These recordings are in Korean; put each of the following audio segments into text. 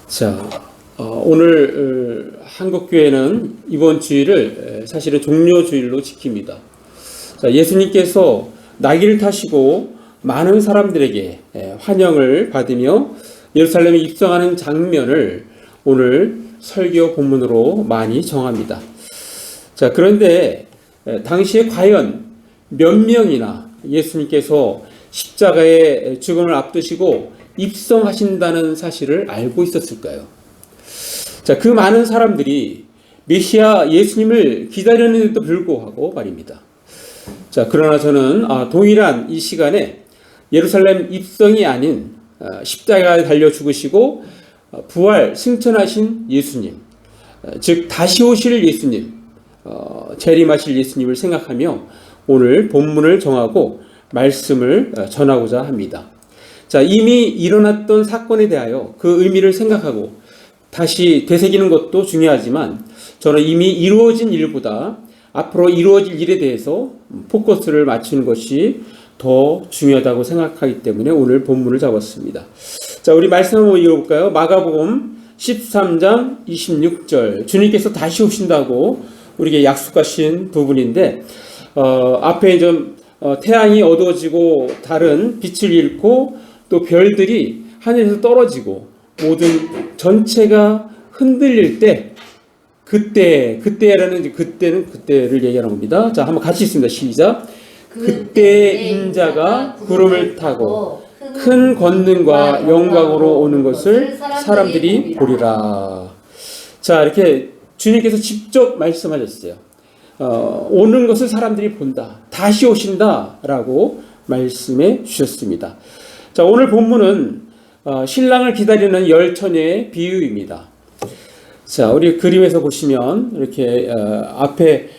자, 오늘 한국교회는 이번 주일을 사실은 종료주일로 지킵니다. 자, 예수님께서 나귀를 타시고 많은 사람들에게 환영을 받으며 예루살렘에 입성하는 장면을 오늘 설교 본문으로 많이 정합니다. 자, 그런데 당시에 과연 몇 명이나 예수님께서 십자가의 죽음을 앞두시고 입성하신다는 사실을 알고 있었을까요? 자, 그 많은 사람들이 메시아 예수님을 기다렸는데도 불구하고 말입니다. 자, 그러나 저는 동일한 이 시간에 예루살렘 입성이 아닌 십자가에 달려 죽으시고 부활 승천하신 예수님, 즉 다시 오실 예수님, 재림하실 예수님을 생각하며 오늘 본문을 정하고 말씀을 전하고자 합니다. 자, 이미 일어났던 사건에 대하여 그 의미를 생각하고 다시 되새기는 것도 중요하지만 저는 이미 이루어진 일보다 앞으로 이루어질 일에 대해서 포커스를 맞추는 것이 더 중요하다고 생각하기 때문에 오늘 본문을 잡았습니다. 자, 우리 말씀 한번 읽어볼까요? 마가복음 13장 26절. 주님께서 다시 오신다고 우리에게 약속하신 부분인데 앞에 좀 태양이 어두워지고 다른 빛을 잃고 또 별들이 하늘에서 떨어지고 모든 전체가 흔들릴 때 그때라는 그때를 얘기하는 겁니다. 자, 한번 같이 읽습니다. 시작. 그때 인자가 구름을 타고 큰 권능과 영광으로 오는 것을 사람들이 보리라. 자, 이렇게 주님께서 직접 말씀하셨어요. 오는 것을 사람들이 본다. 다시 오신다라고 말씀해 주셨습니다. 자, 오늘 본문은 신랑을 기다리는 열 처녀의 비유입니다. 자, 우리 그림에서 보시면 이렇게 앞에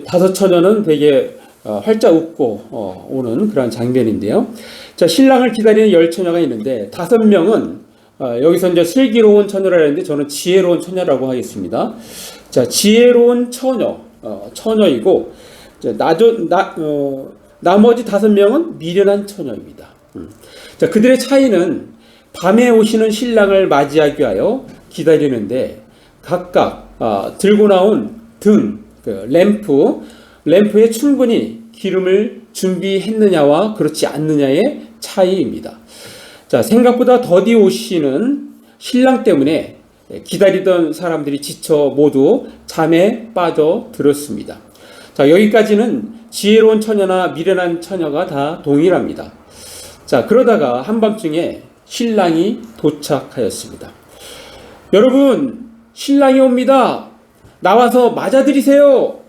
다섯 처녀는 되게 활짝 웃고 오는 그런 장면인데요. 자, 신랑을 기다리는 열 처녀가 있는데 다섯 명은 여기서 이제 슬기로운 처녀라 했는데 저는 지혜로운 처녀라고 하겠습니다. 자, 지혜로운 처녀이고 나머지 다섯 명은 미련한 처녀입니다. 자, 그들의 차이는 밤에 오시는 신랑을 맞이하기 위하여 기다리는데 각각 들고 나온 램프에 충분히 기름을 준비했느냐와 그렇지 않느냐의 차이입니다. 자, 생각보다 더디 오시는 신랑 때문에 기다리던 사람들이 지쳐 모두 잠에 빠져들었습니다. 자, 여기까지는 지혜로운 처녀나 미련한 처녀가 다 동일합니다. 자, 그러다가 한밤중에 신랑이 도착하였습니다. 여러분, 신랑이 옵니다. 나와서 맞아들이세요.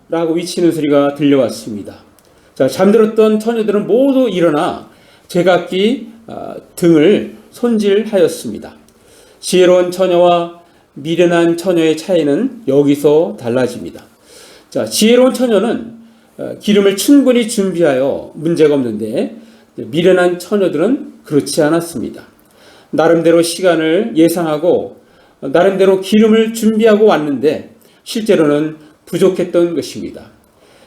라고 외치는 소리가 들려왔습니다. 자, 잠들었던 처녀들은 모두 일어나 제각기 등을 손질하였습니다. 지혜로운 처녀와 미련한 처녀의 차이는 여기서 달라집니다. 자, 지혜로운 처녀는 기름을 충분히 준비하여 문제가 없는데 미련한 처녀들은 그렇지 않았습니다. 나름대로 시간을 예상하고 나름대로 기름을 준비하고 왔는데 실제로는 부족했던 것입니다.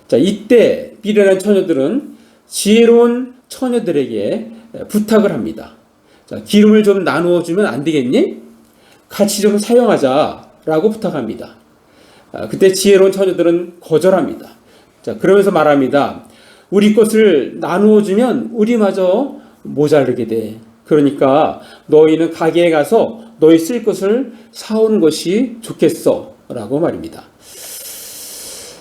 자, 이때 미련한 처녀들은 지혜로운 처녀들에게 부탁을 합니다. 자, 기름을 좀 나누어 주면 안 되겠니? 같이 좀 사용하자라고 부탁합니다. 그때 지혜로운 처녀들은 거절합니다. 자, 그러면서 말합니다. 우리 것을 나누어 주면 우리마저 모자르게 돼. 그러니까 너희는 가게에 가서 너희 쓸 것을 사오는 것이 좋겠어 라고 말입니다.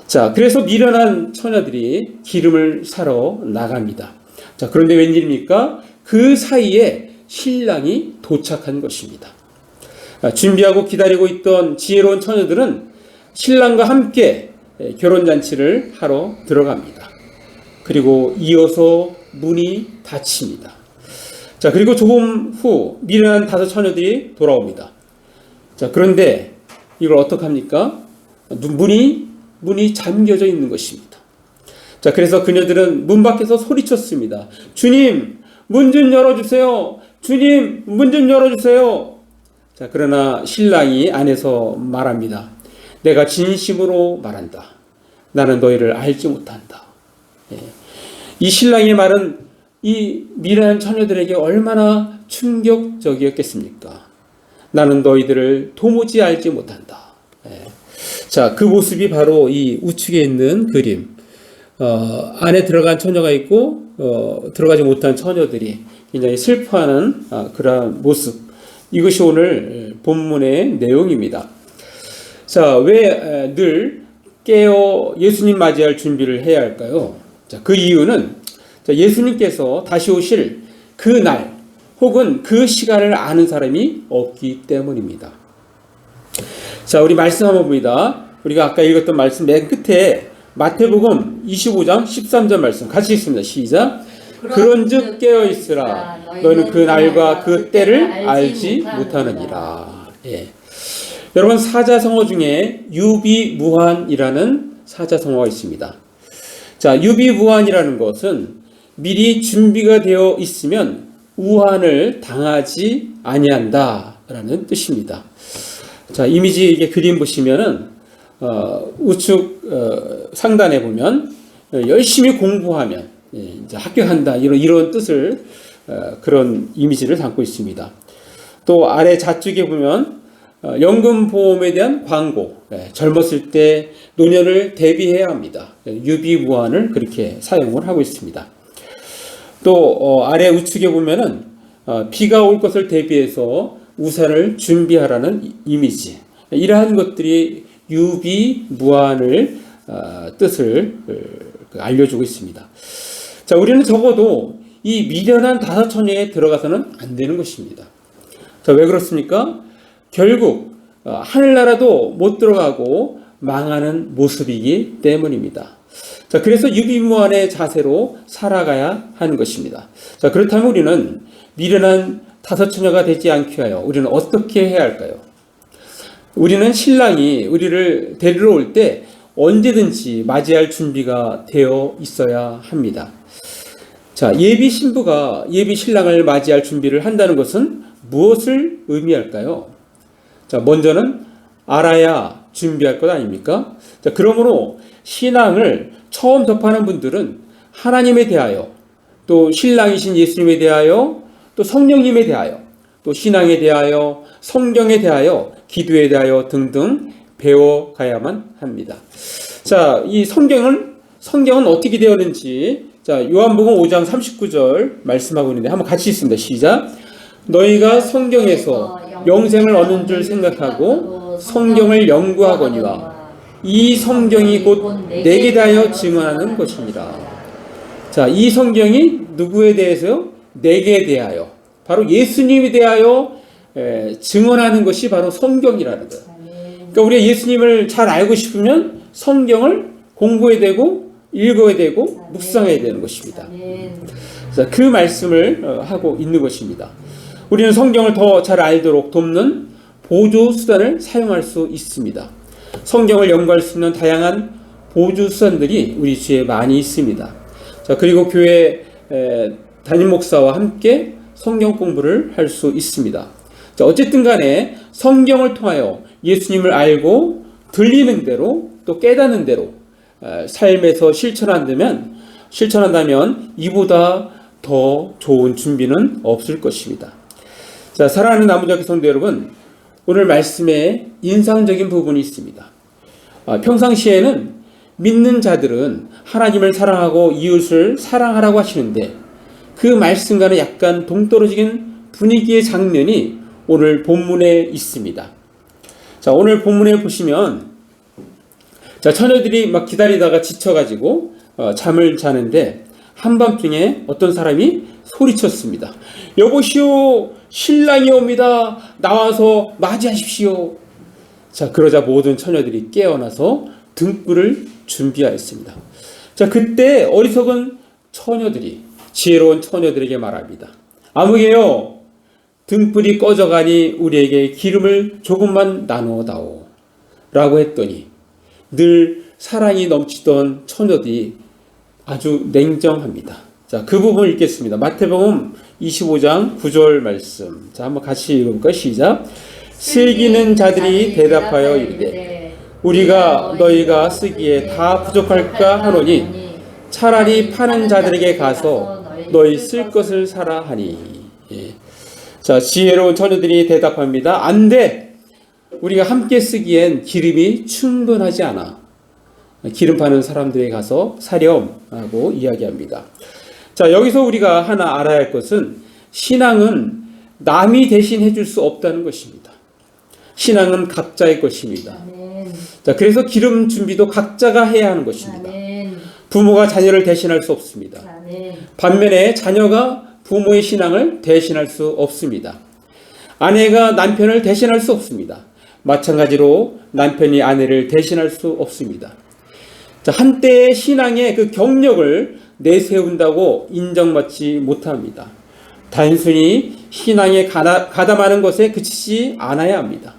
자, 그래서 미련한 처녀들이 기름을 사러 나갑니다. 자, 그런데 웬일입니까? 그 사이에 신랑이 도착한 것입니다. 준비하고 기다리고 있던 지혜로운 처녀들은 신랑과 함께 결혼잔치를 하러 들어갑니다. 그리고 이어서 문이 닫힙니다. 자, 그리고 조금 후 미련한 다섯 처녀들이 돌아옵니다. 자, 그런데 이걸 어떡합니까? 문이 잠겨져 있는 것입니다. 자, 그래서 그녀들은 문 밖에서 소리쳤습니다. 주님, 문 좀 열어주세요. 주님, 문 좀 열어주세요. 자, 그러나 신랑이 안에서 말합니다. 내가 진심으로 말한다. 나는 너희를 알지 못한다. 이 신랑의 말은 이 미련한 처녀들에게 얼마나 충격적이었겠습니까? 나는 너희들을 도무지 알지 못한다. 예. 자, 그 모습이 바로 이 우측에 있는 그림. 안에 들어간 처녀가 있고 들어가지 못한 처녀들이 굉장히 슬퍼하는 그러한 모습. 이것이 오늘 본문의 내용입니다. 자, 왜 늘 깨어 예수님 맞이할 준비를 해야 할까요? 자, 그 이유는 예수님께서 다시 오실 그 날 혹은 그 시간을 아는 사람이 없기 때문입니다. 자, 우리 말씀 한번 봅니다. 우리가 아까 읽었던 말씀 맨 끝에 마태복음 25장 13절 말씀 같이 읽습니다. 시작. 그런즉 깨어있으라. 너희는 그 날과 그 때를 알지 못하느니라. 예. 여러분, 사자성어 중에 유비무환이라는 사자성어가 있습니다. 자, 유비무환이라는 것은 미리 준비가 되어 있으면 우환을 당하지 아니한다라는 뜻입니다. 자, 이미지 이게 그림 보시면은 우측 상단에 보면 열심히 공부하면 이제 합격한다 이런 뜻을 그런 이미지를 담고 있습니다. 또 아래 좌측에 보면 연금보험에 대한 광고, 젊었을 때 노년을 대비해야 합니다. 유비무환을 그렇게 사용을 하고 있습니다. 또 아래 우측에 보면은 비가 올 것을 대비해서 우산을 준비하라는 이미지, 이러한 것들이 유비무환을 뜻을 알려주고 있습니다. 자, 우리는 적어도 이 미련한 다섯 처녀에 들어가서는 안 되는 것입니다. 자, 왜 그렇습니까? 결국 하늘나라도 못 들어가고 망하는 모습이기 때문입니다. 자, 그래서 유비무환의 자세로 살아가야 하는 것입니다. 자, 그렇다면 우리는 미련한 다섯 처녀가 되지 않기 위하여 우리는 어떻게 해야 할까요? 우리는 신랑이 우리를 데리러 올 때 언제든지 맞이할 준비가 되어 있어야 합니다. 자, 예비 신부가 예비 신랑을 맞이할 준비를 한다는 것은 무엇을 의미할까요? 자, 먼저는 알아야 준비할 것 아닙니까? 자, 그러므로 신앙을 처음 접하는 분들은 하나님에 대하여, 또 신랑이신 예수님에 대하여, 또 성령님에 대하여, 또 신앙에 대하여, 성경에 대하여, 기도에 대하여 등등 배워가야만 합니다. 자, 이 성경은 어떻게 되었는지, 자, 요한복음 5장 39절 말씀하고 있는데 한번 같이 읽습니다. 시작. 너희가 성경에서 영생을 얻는 줄 생각하고 성경을 연구하거니와 이 성경이 곧 내게 대하여 증언하는 것이니라. 자, 이 성경이 누구에 대해서요? 내게 대하여, 바로 예수님에 대하여 증언하는 것이 바로 성경이라는 거예요. 그러니까 우리가 예수님을 잘 알고 싶으면 성경을 공부해야 되고 읽어야 되고 묵상해야 되는 것입니다. 자, 그 말씀을 하고 있는 것입니다. 우리는 성경을 더 잘 알도록 돕는 보조 수단을 사용할 수 있습니다. 성경을 연구할 수 있는 다양한 보조 수단들이 우리 주위에 많이 있습니다. 자, 그리고 교회 담임 목사와 함께 성경 공부를 할 수 있습니다. 자, 어쨌든 간에 성경을 통하여 예수님을 알고 들리는 대로 또 깨닫는 대로 삶에서 실천한다면 이보다 더 좋은 준비는 없을 것입니다. 자, 사랑하는 나무자기 성도 여러분, 오늘 말씀에 인상적인 부분이 있습니다. 평상시에는 믿는 자들은 하나님을 사랑하고 이웃을 사랑하라고 하시는데 그 말씀과는 약간 동떨어진 분위기의 장면이 오늘 본문에 있습니다. 자, 오늘 본문에 보시면 자, 처녀들이 막 기다리다가 지쳐가지고 잠을 자는데 한밤중에 어떤 사람이 소리쳤습니다. 여보시오, 신랑이 옵니다. 나와서 맞이하십시오. 자, 그러자 모든 처녀들이 깨어나서 등불을 준비하였습니다. 자, 그때 어리석은 처녀들이, 지혜로운 처녀들에게 말합니다. 아무개요, 등불이 꺼져가니 우리에게 기름을 조금만 나누어다오 라고 했더니 늘 사랑이 넘치던 처녀들이 아주 냉정합니다. 자, 그 부분을 읽겠습니다. 마태복음 25장 9절 말씀. 자, 한번 같이 읽어볼까요? 시작. 슬기는 자들이 대답하여 이르되 우리가 너희가 쓰기에 다 부족할까 하노니 차라리 파는 자들에게 가서 너희 쓸 것을 사라 하니. 예. 자, 지혜로운 처녀들이 대답합니다. 안 돼. 우리가 함께 쓰기엔 기름이 충분하지 않아. 기름 파는 사람들에 가서 사렴하고 이야기합니다. 자, 여기서 우리가 하나 알아야 할 것은 신앙은 남이 대신 해줄 수 없다는 것입니다. 신앙은 각자의 것입니다. 아멘. 자, 그래서 기름 준비도 각자가 해야 하는 것입니다. 아멘. 부모가 자녀를 대신할 수 없습니다. 아멘. 반면에 자녀가 부모의 신앙을 대신할 수 없습니다. 아내가 남편을 대신할 수 없습니다. 마찬가지로 남편이 아내를 대신할 수 없습니다. 자, 한때의 신앙의 그 경력을 내세운다고 인정받지 못합니다. 단순히 신앙에 가담하는 것에 그치지 않아야 합니다.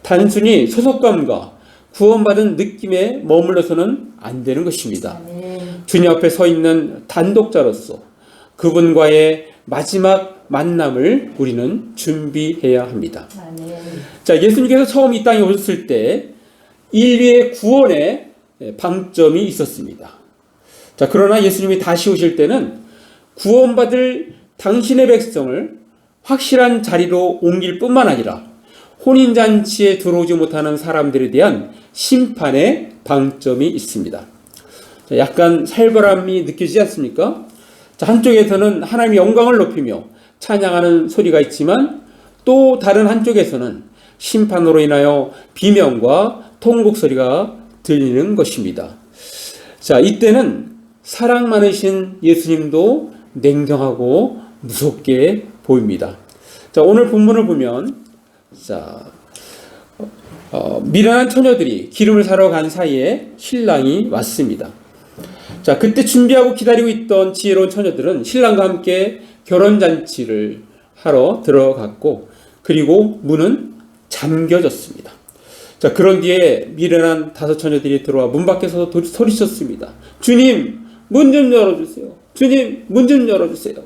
단순히 소속감과 구원받은 느낌에 머물러서는 안 되는 것입니다. 아멘. 주님 앞에 서 있는 단독자로서 그분과의 마지막 만남을 우리는 준비해야 합니다. 아멘. 자, 예수님께서 처음 이 땅에 오셨을 때 인류의 구원에 방점이 있었습니다. 자, 그러나 예수님이 다시 오실 때는 구원받을 당신의 백성을 확실한 자리로 옮길 뿐만 아니라 혼인잔치에 들어오지 못하는 사람들에 대한 심판의 방점이 있습니다. 자, 약간 살벌함이 느껴지지 않습니까? 자, 한쪽에서는 하나님의 영광을 높이며 찬양하는 소리가 있지만 또 다른 한쪽에서는 심판으로 인하여 비명과 통곡 소리가 들리는 것입니다. 자, 이때는 사랑 많으신 예수님도 냉정하고 무섭게 보입니다. 자, 오늘 본문을 보면 자, 미련한 처녀들이 기름을 사러 간 사이에 신랑이 왔습니다. 자, 그때 준비하고 기다리고 있던 지혜로운 처녀들은 신랑과 함께 결혼잔치를 하러 들어갔고 그리고 문은 잠겨졌습니다. 자, 그런 뒤에 미련한 다섯 처녀들이 들어와 문 밖에서 소리쳤습니다. 주님, 문 좀 열어주세요. 주님, 문 좀 열어주세요.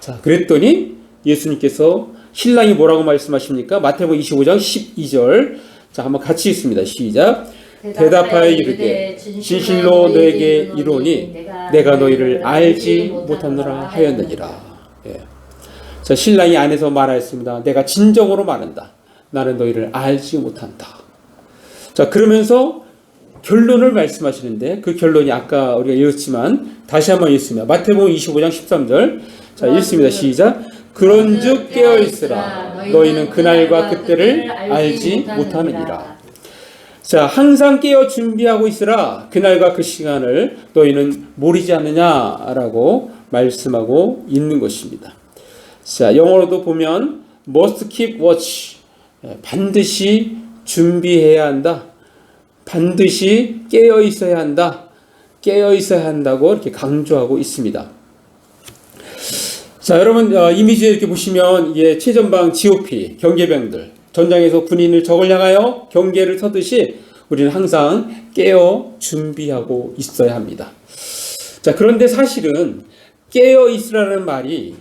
자, 그랬더니 예수님께서 신랑이 뭐라고 말씀하십니까? 마태복음 25장 12절. 자, 한번 같이 읽습니다. 시작. 대답하여 이르되 진실로 너에게 이르노니 내가 너희를 알지 못하노라 하였느니라. 예. 자, 신랑이 안에서 말하였습니다. 내가 진정으로 말한다. 나는 너희를 알지 못한다. 자, 그러면서 결론을 말씀하시는데 그 결론이 아까 우리가 읽었지만 다시 한번 읽습니다. 마태복음 25장 13절. 자, 읽습니다. 시작. 그런즉 깨어있으라. 너희는 그날과 그때를 알지 못하느니라. 자, 항상 깨어 준비하고 있으라. 그날과 그 시간을 너희는 모르지 않느냐라고 말씀하고 있는 것입니다. 자, 영어로도 보면 must keep watch. 반드시 준비해야 한다. 반드시 깨어 있어야 한다. 깨어 있어야 한다고 이렇게 강조하고 있습니다. 자, 여러분, 이미지에 이렇게 보시면 이게 최전방 GOP 경계병들 전장에서 군인을 적을 향하여 경계를 서듯이 우리는 항상 깨어 준비하고 있어야 합니다. 자, 그런데 사실은 깨어 있으라는 말이,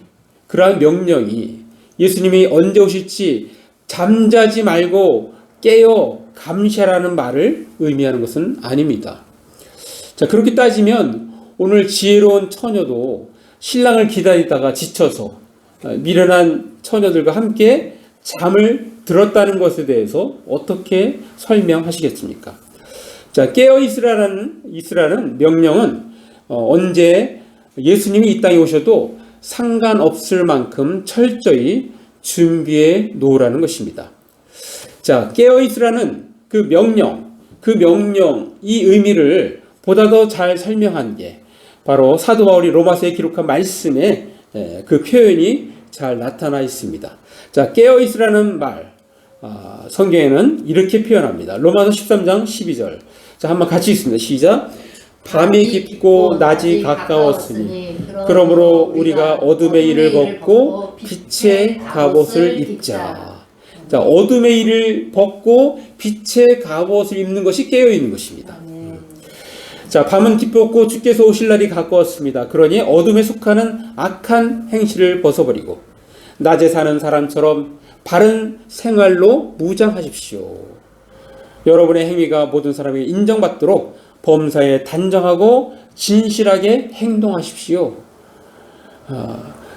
그러한 명령이 예수님이 언제 오실지 잠자지 말고 깨어 감시하라는 말을 의미하는 것은 아닙니다. 자, 그렇게 따지면 오늘 지혜로운 처녀도 신랑을 기다리다가 지쳐서 미련한 처녀들과 함께 잠을 들었다는 것에 대해서 어떻게 설명하시겠습니까? 자, 깨어 있으라는 명령은 언제 예수님이 이 땅에 오셔도 상관없을 만큼 철저히 준비해 놓으라는 것입니다. 자, 깨어 있으라는 그 명령, 이 의미를 보다 더 잘 설명한 게 바로 사도 바울이 로마서에 기록한 말씀에 그 표현이 잘 나타나 있습니다. 자, 깨어 있으라는 말, 성경에는 이렇게 표현합니다. 로마서 13장 12절. 자, 한번 같이 읽습니다. 시작. 밤이 깊고 낮이 가까웠으니 그러므로 우리가 어둠의 일을 벗고 빛의 갑옷을 입자. 자, 어둠의 일을 벗고 빛의 갑옷을 입는 것이 깨어 있는 것입니다. 자, 밤은 깊었고 주께서 오실 날이 가까웠습니다. 그러니 어둠에 속하는 악한 행실을 벗어버리고 낮에 사는 사람처럼 바른 생활로 무장하십시오. 여러분의 행위가 모든 사람에게 인정받도록 범사에 단정하고 진실하게 행동하십시오.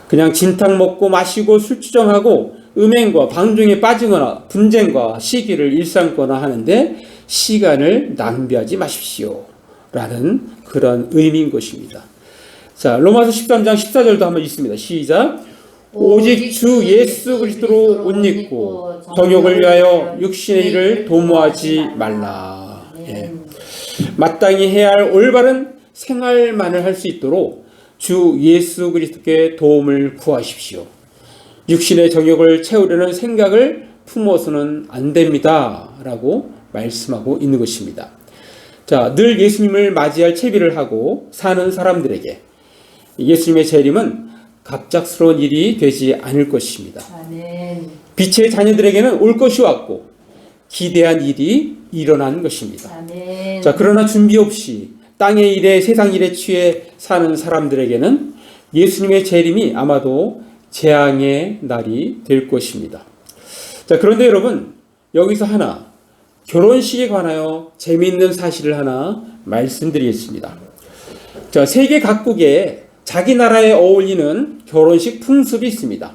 그냥 진탕 먹고 마시고 술 추정하고 음행과 방종에 빠지거나 분쟁과 시기를 일삼거나 하는데 시간을 낭비하지 마십시오. 라는 그런 의미인 것입니다. 자, 로마서 13장 14절도 한번 있습니다. 시작. 오직 주 예수 그리스도로 옷 입고 정욕을 위하여 육신의 일을 도모하지 말라. 예. 마땅히 해야 할 올바른 생활만을 할 수 있도록 주 예수 그리스도께 도움을 구하십시오. 육신의 정욕을 채우려는 생각을 품어서는 안 됩니다. 라고 말씀하고 있는 것입니다. 자, 늘 예수님을 맞이할 채비를 하고 사는 사람들에게 예수님의 재림은 갑작스러운 일이 되지 않을 것입니다. 아멘. 빛의 자녀들에게는 올 것이 왔고 기대한 일이 일어난 것입니다. 아멘. 자, 그러나 준비 없이 땅의 일에 세상 일에 취해 사는 사람들에게는 예수님의 재림이 아마도 재앙의 날이 될 것입니다. 자, 그런데 여러분, 여기서 하나 결혼식에 관하여 재미있는 사실을 하나 말씀드리겠습니다. 자, 세계 각국에 자기 나라에 어울리는 결혼식 풍습이 있습니다.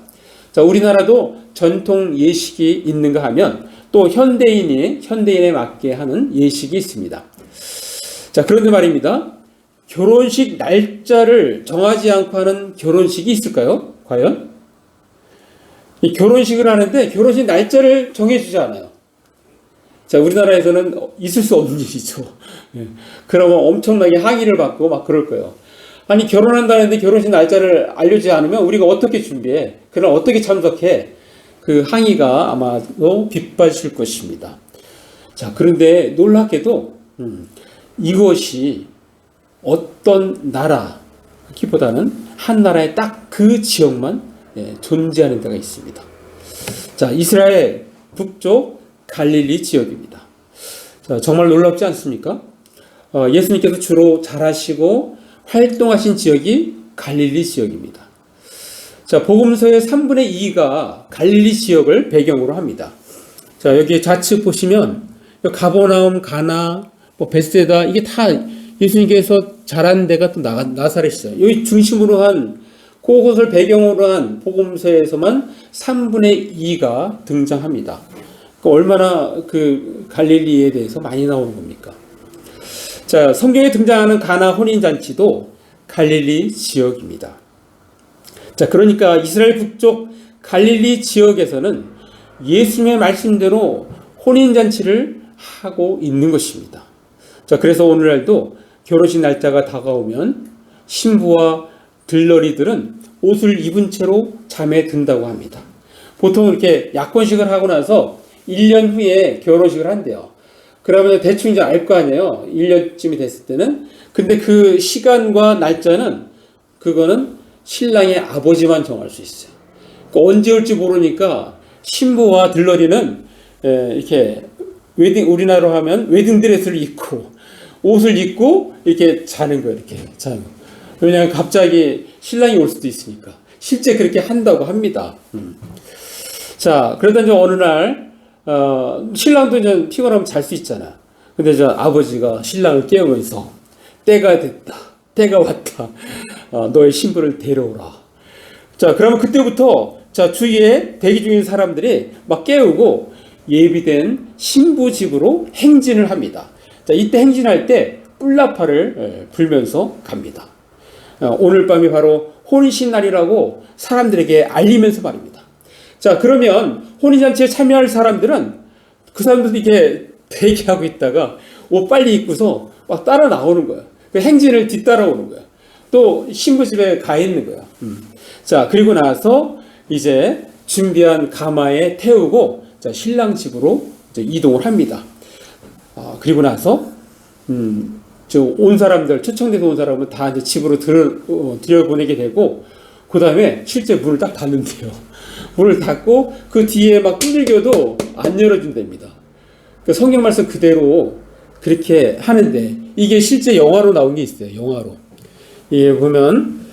자, 우리나라도 전통 예식이 있는가 하면 또 현대인에 맞게 하는 예식이 있습니다. 자, 그런데 말입니다. 결혼식 날짜를 정하지 않고 하는 결혼식이 있을까요? 과연? 이 결혼식을 하는데 결혼식 날짜를 정해주지 않아요. 자, 우리나라에서는 있을 수 없는 일이죠. 예. 그러면 엄청나게 항의를 받고 막 그럴 거예요. 아니, 결혼한다는데 결혼식 날짜를 알려주지 않으면 우리가 어떻게 준비해? 그럼 어떻게 참석해? 그 항의가 아마도 빗발칠 것입니다. 자, 그런데 놀랍게도 이것이 어떤 나라기보다는 한 나라의 딱 그 지역만 존재하는 데가 있습니다. 자, 이스라엘 북쪽 갈릴리 지역입니다. 자, 정말 놀랍지 않습니까? 예수님께서 주로 자라시고 활동하신 지역이 갈릴리 지역입니다. 자, 복음서의 3분의 2가 갈릴리 지역을 배경으로 합니다. 자, 여기 좌측 보시면 가버나움, 가나, 베세다 이게 다 예수님께서 자란 데가 또 나사렛이죠. 여기 중심으로 한 그것을 배경으로 한 복음서에서만 3분의 2가 등장합니다. 얼마나 그 갈릴리에 대해서 많이 나오는 겁니까? 자, 성경에 등장하는 가나 혼인잔치도 갈릴리 지역입니다. 자, 그러니까 이스라엘 북쪽 갈릴리 지역에서는 예수님의 말씀대로 혼인잔치를 하고 있는 것입니다. 자, 그래서 오늘날도 결혼식 날짜가 다가오면 신부와 들러리들은 옷을 입은 채로 잠에 든다고 합니다. 보통 이렇게 약혼식을 하고 나서 1년 후에 결혼식을 한대요. 그러면 대충 이제 알 거 아니에요. 1년쯤이 됐을 때는. 근데 그 시간과 날짜는 그거는 신랑의 아버지만 정할 수 있어요. 그러니까 언제 올지 모르니까 신부와 들러리는 이렇게 우리나라로 하면 웨딩드레스를 입고 옷을 입고 이렇게 자는 거예요. 이렇게 자는 거. 왜냐하면 갑자기 신랑이 올 수도 있으니까. 실제 그렇게 한다고 합니다. 자, 그러다 이제 어느 날 신랑도 이제 피곤하면 잘 수 있잖아. 근데 저 아버지가 신랑을 깨우면서 때가 됐다, 때가 왔다. 너의 신부를 데려오라. 자, 그러면 그때부터 자, 주위에 대기 중인 사람들이 막 깨우고 예비된 신부 집으로 행진을 합니다. 자, 이때 행진할 때 뿔나파를 불면서 갑니다. 오늘 밤이 바로 혼인신날이라고 사람들에게 알리면서 말입니다. 자, 그러면 혼인잔치에 참여할 사람들은 그 사람들도 이렇게 대기하고 있다가 옷 빨리 입고서 막 따라 나오는 거야. 그 행진을 뒤따라오는 거야. 또 신부 집에 가 있는 거야. 자, 그리고 나서 이제 준비한 가마에 태우고 자, 신랑 집으로 이제 이동을 합니다. 그리고 나서 온 사람들, 초청돼서 온 사람은 다 이제 집으로 들여보내게 되고, 그 다음에 실제 문을 딱 닫는데요. 문을 닫고 그 뒤에 막 두들겨도 안 열어준답니다. 그러니까 성경 말씀 그대로 그렇게 하는데, 이게 실제 영화로 나온 게 있어요. 영화로. 예, 보면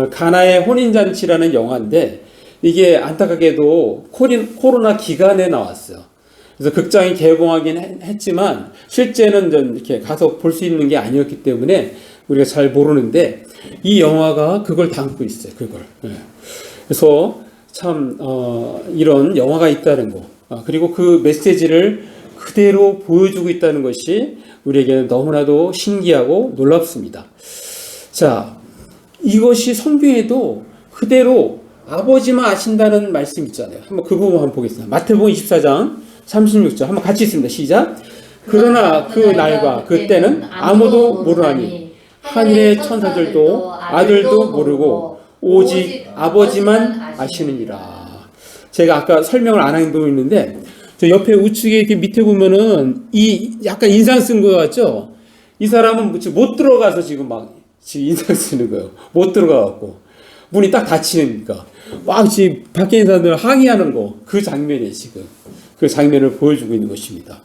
가나의 혼인잔치라는 영화인데, 이게 안타깝게도 코로나 기간에 나왔어요. 그래서 극장이 개봉하긴 했지만 실제는 좀 이렇게 가서 볼 수 있는 게 아니었기 때문에 우리가 잘 모르는데 이 영화가 그걸 담고 있어요. 그걸. 그래서 참 이런 영화가 있다는 거, 그리고 그 메시지를 그대로 보여주고 있다는 것이 우리에게는 너무나도 신기하고 놀랍습니다. 자, 이것이 성경에도 그대로 아버지만 아신다는 말씀 있잖아요. 한번 그 부분 한번 보겠습니다. 마태복음 24장 36절 한번 같이 읽습니다. 시작. 그러나 그 날과 그 때는 아무도 모르나니 하늘의 천사들도 아들도 모르고 오직 아버지만 아시느니라. 제가 아까 설명을 안 한 부분이 있는데 저 옆에 우측에 이렇게 밑에 보면은 이 약간 인상 쓴 거 같죠? 이 사람은 못 들어가서 지금 인상 쓰는 거예요. 못 들어가갖고 문이 딱 닫히니까 막 지금 밖에 있는 사람들 항의하는 거, 그 장면이에요. 지금 그 장면을 보여주고 있는 것입니다.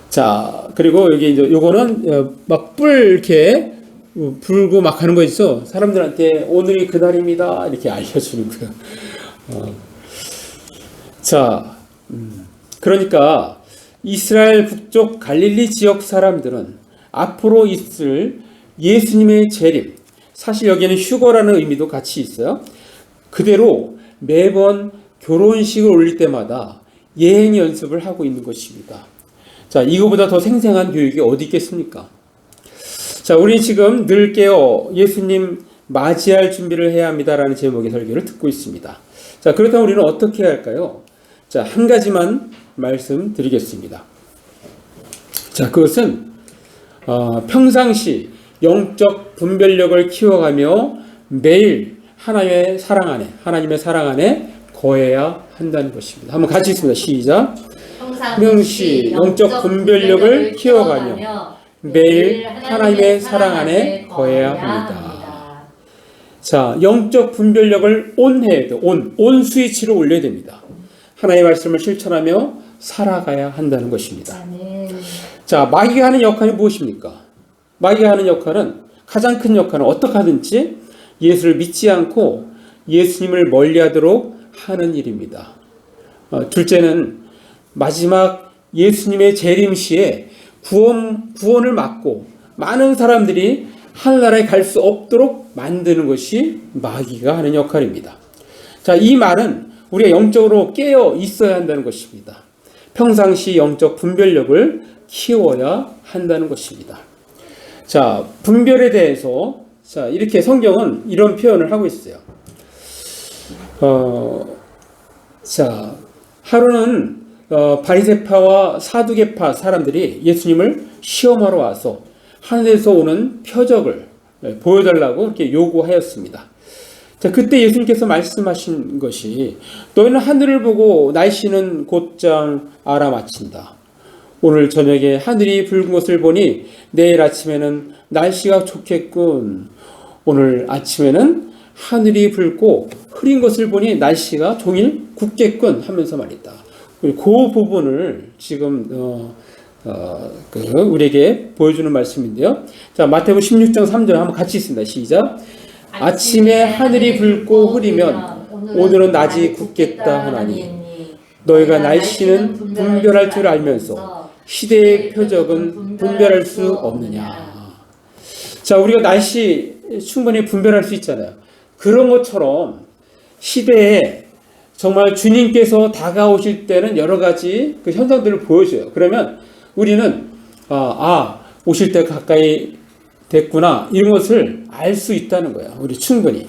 자, 그리고 여기 이제 요거는 막 뿔 이렇게 불고 막 하는 거 있어. 사람들한테 오늘이 그날입니다 이렇게 알려주는 거예요. 자, 그러니까 이스라엘 북쪽 갈릴리 지역 사람들은 앞으로 있을 예수님의 재림, 사실 여기에는 휴거라는 의미도 같이 있어요. 그대로 매번 결혼식을 올릴 때마다 예행 연습을 하고 있는 것입니다. 자, 이거보다 더 생생한 교육이 어디 있겠습니까? 자, 우리 지금 늘 깨어 예수님 맞이할 준비를 해야 합니다라는 제목의 설교를 듣고 있습니다. 자, 그렇다면 우리는 어떻게 해야 할까요? 자, 한 가지만 말씀드리겠습니다. 자, 그것은 평상시 영적 분별력을 키워가며 매일 하나님의 사랑 안에 거해야 한다는 것입니다. 한번 같이 읽습니다. 시작. 평상시 영적 분별력을 키워가며 매일 하나님의 사랑 안에 거해야 합니다. 자, 영적 분별력을 온해야 돼요. 온 스위치로 올려야 됩니다. 하나님의 말씀을 실천하며 살아가야 한다는 것입니다. 자, 마귀가 하는 역할이 무엇입니까? 마귀가 하는 역할은, 가장 큰 역할은 어떻게 하든지 예수를 믿지 않고 예수님을 멀리하도록 하는 일입니다. 둘째는 마지막 예수님의 재림 시에 구원을 막고 많은 사람들이 하늘나라에 갈 수 없도록 만드는 것이 마귀가 하는 역할입니다. 자, 이 말은 우리가 영적으로 깨어 있어야 한다는 것입니다. 평상시 영적 분별력을 키워야 한다는 것입니다. 자, 분별에 대해서 이렇게 성경은 이런 표현을 하고 있어요. 자, 하루는 바리새파와 사두개파 사람들이 예수님을 시험하러 와서 하늘에서 오는 표적을 보여달라고 이렇게 요구하였습니다. 자, 그때 예수님께서 말씀하신 것이, 너희는 하늘을 보고 날씨는 곧장 알아맞힌다. 오늘 저녁에 하늘이 붉은 것을 보니 내일 아침에는 날씨가 좋겠군. 오늘 아침에는 하늘이 붉고 흐린 것을 보니 날씨가 종일 굳겠군 하면서 말이다. 그 부분을 지금 우리에게 보여주는 말씀인데요. 자, 마태복음 16장 3절 한번 같이 읽습니다. 시작. 아침에 하늘이 붉고 흐리면 오늘은 낮이 굳겠다 하나니 너희가 날씨는 분별할 줄 알면서 시대의 표적은 분별할 수 없느냐. 자, 우리가 날씨 충분히 분별할 수 있잖아요. 그런 것처럼 시대에 정말 주님께서 다가오실 때는 여러 가지 그 현상들을 보여줘요. 그러면 우리는 오실 때 가까이 됐구나, 이런 것을 알 수 있다는 거예요. 우리 충분히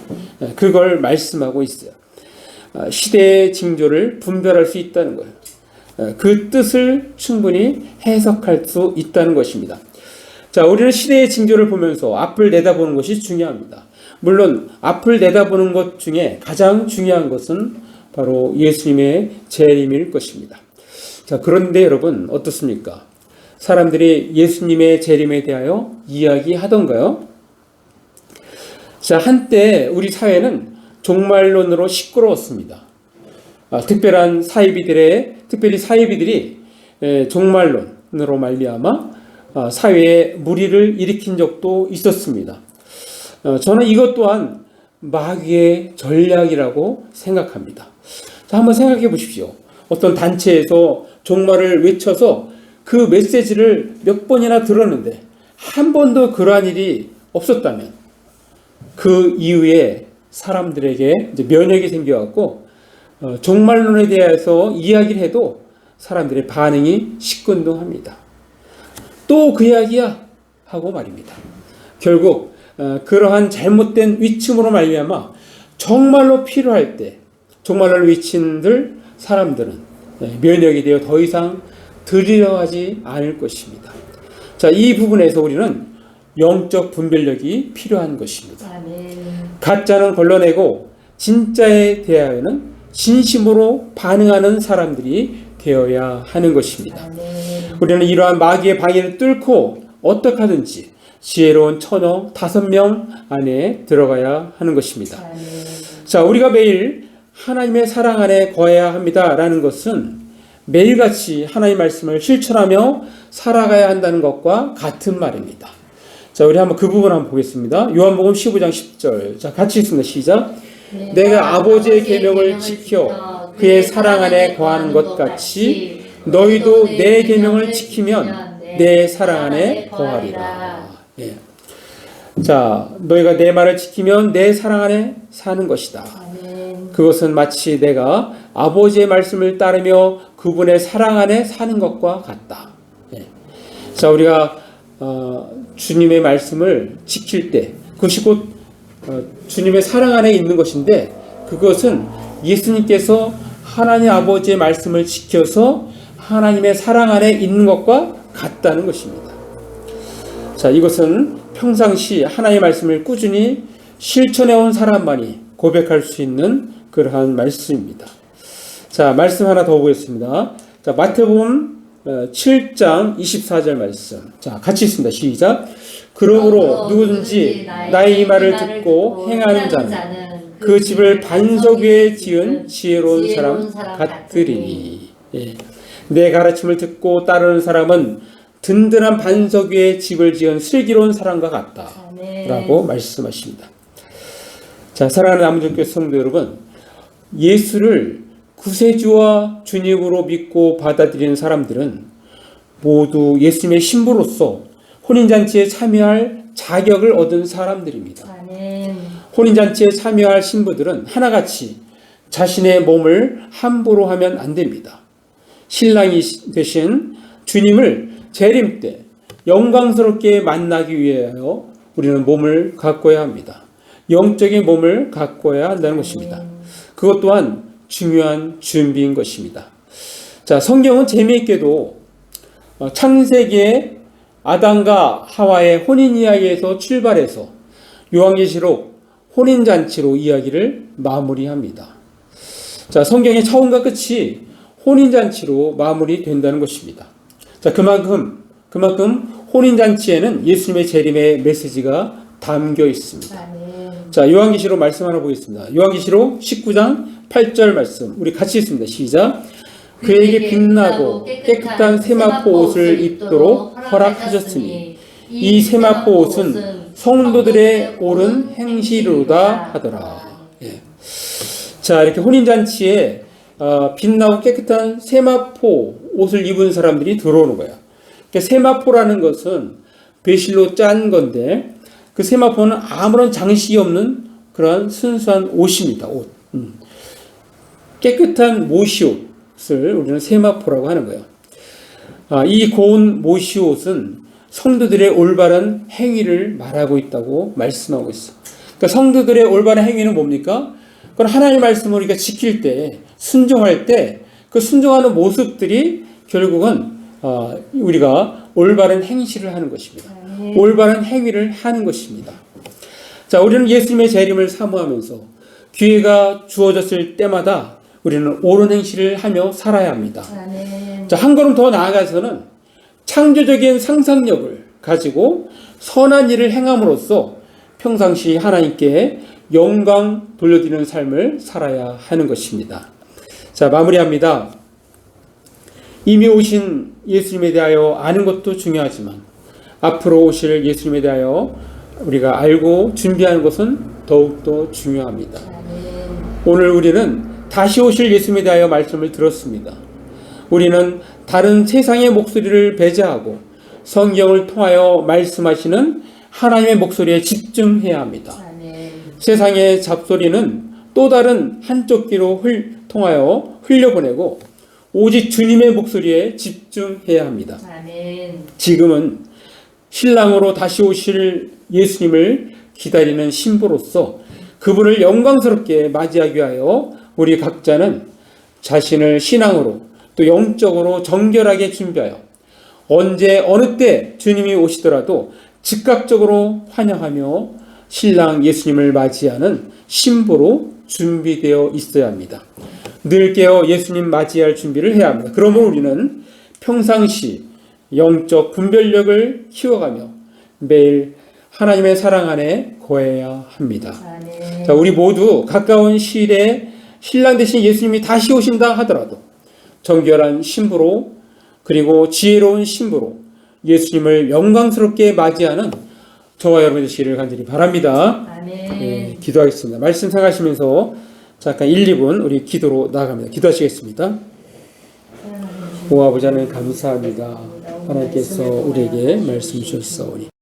그걸 말씀하고 있어요. 시대의 징조를 분별할 수 있다는 거예요. 그 뜻을 충분히 해석할 수 있다는 것입니다. 자, 우리는 시대의 징조를 보면서 앞을 내다보는 것이 중요합니다. 물론 앞을 내다보는 것 중에 가장 중요한 것은 바로 예수님의 재림일 것입니다. 자, 그런데 여러분 어떻습니까? 사람들이 예수님의 재림에 대하여 이야기하던가요? 자, 한때 우리 사회는 종말론으로 시끄러웠습니다. 특별히 사이비들이 종말론으로 말미암아 사회에 무리를 일으킨 적도 있었습니다. 저는 이것 또한 마귀의 전략이라고 생각합니다. 자, 한번 생각해 보십시오. 어떤 단체에서 종말을 외쳐서 그 메시지를 몇 번이나 들었는데 한 번도 그러한 일이 없었다면 그 이후에 사람들에게 이제 면역이 생겨갖고 종말론에 대해서 이야기를 해도 사람들의 반응이 시큰둥합니다. 또 그 이야기야 하고 말입니다. 결국 그러한 잘못된 위침으로 말미암아 정말로 필요할 때 정말로 위친들 사람들은 면역이 되어 더 이상 들으려 하지 않을 것입니다. 자, 이 부분에서 우리는 영적 분별력이 필요한 것입니다. 가짜는 걸러내고 진짜에 대하여는 진심으로 반응하는 사람들이 되어야 하는 것입니다. 우리는 이러한 마귀의 방해를 뚫고 어떻게 하든지 지혜로운 처녀 5명 안에 들어가야 하는 것입니다. 자, 우리가 매일 하나님의 사랑 안에 거해야 합니다라는 것은 매일같이 하나님의 말씀을 실천하며 살아가야 한다는 것과 같은 말입니다. 자, 우리 한번 그 부분 한번 보겠습니다. 요한복음 15장 10절. 자, 같이 읽습니다. 시작. 내가 아버지의 계명을 지켜 그의 사랑 안에 거하는 것 같이 너희도 내 계명을 지키면 내 사랑 안에 거하리라. 예. 자, 너희가 내 말을 지키면 내 사랑 안에 사는 것이다. 그것은 마치 내가 아버지의 말씀을 따르며 그분의 사랑 안에 사는 것과 같다. 예. 자, 우리가 주님의 말씀을 지킬 때 그것이 곧 주님의 사랑 안에 있는 것인데 그것은 예수님께서 하나님 아버지의 말씀을 지켜서 하나님의 사랑 안에 있는 것과 같다는 것입니다. 자, 이것은 평상시 하나님의 말씀을 꾸준히 실천해온 사람만이 고백할 수 있는 그러한 말씀입니다. 자, 말씀 하나 더 보겠습니다. 자, 마태복음 7장 24절 말씀. 자, 같이 있습니다. 시작. 그러므로 누구든지 나의 이 말을 듣고 행하는 자는 그 집을 반석 위에 지은 지혜로운 사람 같으리니. 예. 내 가르침을 듣고 따르는 사람은 든든한 반석 위에 집을 지은 슬기로운 사람과 같다. 라고 말씀하십니다. 자, 사랑하는 남전교회 성도 여러분, 예수를 구세주와 주님으로 믿고 받아들이는 사람들은 모두 예수님의 신부로서 혼인잔치에 참여할 자격을 얻은 사람들입니다. 혼인잔치에 참여할 신부들은 하나같이 자신의 몸을 함부로 하면 안 됩니다. 신랑이 되신 주님을 재림 때 영광스럽게 만나기 위하여 우리는 몸을 가꿔야 합니다. 영적인 몸을 가꿔야 한다는 것입니다. 그것 또한 중요한 준비인 것입니다. 자, 성경은 재미있게도 창세기의 아담과 하와의 혼인 이야기에서 출발해서 요한계시록 혼인잔치로 이야기를 마무리합니다. 자, 성경의 처음과 끝이 혼인잔치로 마무리된다는 것입니다. 자, 그만큼 혼인잔치에는 예수님의 재림의 메시지가 담겨 있습니다. 자, 요한계시록 말씀 하나 보겠습니다. 요한계시록 19장 8절 말씀. 우리 같이 읽습니다. 시작. 그에게 빛나고 깨끗한 세마포 옷을 입도록 허락하셨으니 이 세마포 옷은 성도들의 옳은 행실로다 하더라. 예. 자, 이렇게 혼인잔치에 빛나고 깨끗한 세마포 옷을 입은 사람들이 들어오는 거예요. 그러니까 세마포라는 것은 배실로 짠 건데 그 세마포는 아무런 장식이 없는 그런 순수한 옷입니다. 옷. 깨끗한 모시옷을 우리는 세마포라고 하는 거예요. 이 고운 모시옷은 성도들의 올바른 행위를 말하고 있다고 말씀하고 있어. 그러니까 성도들의 올바른 행위는 뭡니까? 그건 하나님의 말씀을 우리가 지킬 때, 순종할 때 그 순종하는 모습들이 결국은 우리가 올바른 행실을 하는 것입니다. 올바른 행위를 하는 것입니다. 자, 우리는 예수님의 재림을 사모하면서 기회가 주어졌을 때마다 우리는 옳은 행실을 하며 살아야 합니다. 자, 한 걸음 더 나아가서는 창조적인 상상력을 가지고 선한 일을 행함으로써 평상시 하나님께 영광 돌려드리는 삶을 살아야 하는 것입니다. 자, 마무리합니다. 이미 오신 예수님에 대하여 아는 것도 중요하지만 앞으로 오실 예수님에 대하여 우리가 알고 준비하는 것은 더욱더 중요합니다. 오늘 우리는 다시 오실 예수님에 대하여 말씀을 들었습니다. 우리는 다른 세상의 목소리를 배제하고 성경을 통하여 말씀하시는 하나님의 목소리에 집중해야 합니다. 세상의 잡소리는 또 다른 한쪽 귀로 통하여 흘려보내고 오직 주님의 목소리에 집중해야 합니다. 아멘. 지금은 신랑으로 다시 오실 예수님을 기다리는 신부로서 그분을 영광스럽게 맞이하기 위하여 우리 각자는 자신을 신앙으로 또 영적으로 정결하게 준비하여 언제 어느 때 주님이 오시더라도 즉각적으로 환영하며 신랑 예수님을 맞이하는 신부로 준비되어 있어야 합니다. 늘 깨어 예수님 맞이할 준비를 해야 합니다. 그러므로 우리는 평상시 영적 분별력을 키워가며 매일 하나님의 사랑 안에 거해야 합니다. 아멘. 자, 우리 모두 가까운 시일에 신랑 대신 예수님이 다시 오신다 하더라도 정결한 신부로 그리고 지혜로운 신부로 예수님을 영광스럽게 맞이하는 저와 여러분 되시기를 간절히 바랍니다. 아멘. 네, 기도하겠습니다. 말씀 생각하시면서 잠깐 1, 2분 우리 기도로 나아갑니다. 기도하시겠습니다. 오 아버지 하나님 감사합니다. 하나님께서 우리에게 말씀 주셨사오니